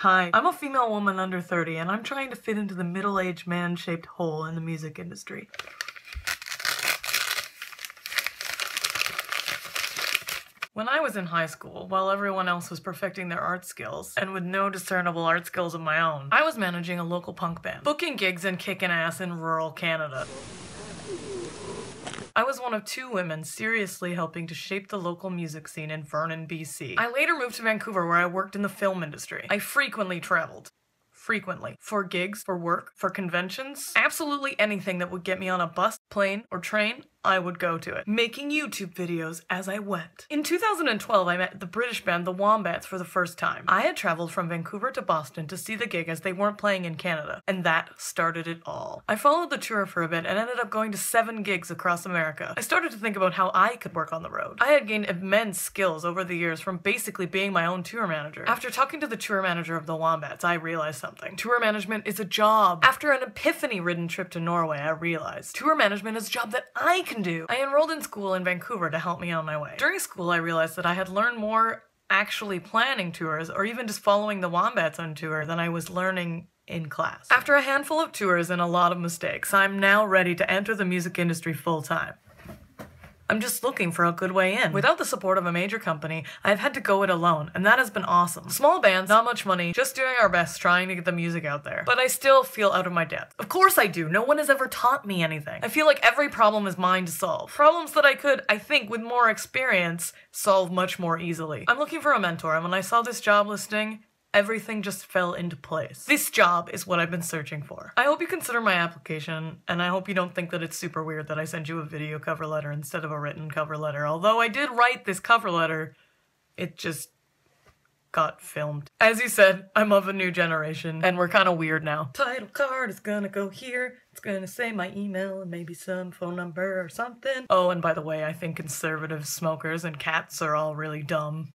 Hi, I'm a female woman under 30 and I'm trying to fit into the middle-aged man-shaped hole in the music industry. When I was in high school, while everyone else was perfecting their art skills, and with no discernible art skills of my own, I was managing a local punk band, booking gigs and kicking ass in rural Canada. I was one of 2 women seriously helping to shape the local music scene in Vernon, BC. I later moved to Vancouver where I worked in the film industry. I frequently traveled. For gigs, for work, for conventions, absolutely anything that would get me on a bus, plane, or train, I would go to it, making YouTube videos as I went. In 2012, I met the British band The Wombats for the first time. I had traveled from Vancouver to Boston to see the gig as they weren't playing in Canada, and that started it all. I followed the tour for a bit and ended up going to 7 gigs across America. I started to think about how I could work on the road. I had gained immense skills over the years from basically being my own tour manager. After talking to the tour manager of The Wombats, I realized something. Tour management is a job. After an epiphany-ridden trip to Norway, I realized tour management is a job that I can do. I enrolled in school in Vancouver to help me on my way. During school, I realized that I had learned more actually planning tours or even just following the Wombats on tour than I was learning in class. After a handful of tours and a lot of mistakes, I'm now ready to enter the music industry full-time. I'm just looking for a good way in. Without the support of a major company, I've had to go it alone, and that has been awesome. Small bands, not much money, just doing our best trying to get the music out there. But I still feel out of my depth. Of course I do. No one has ever taught me anything. I feel like every problem is mine to solve. Problems that I could, I think, with more experience, solve much more easily. I'm looking for a mentor, and when I saw this job listing, everything just fell into place. This job is what I've been searching for. I hope you consider my application, and I hope you don't think that it's super weird that I send you a video cover letter instead of a written cover letter. Although I did write this cover letter, it just got filmed. As you said, I'm of a new generation, and we're kind of weird now. Title card is gonna go here. It's gonna say my email and maybe some phone number or something. Oh, and by the way, I think conservative smokers and cats are all really dumb.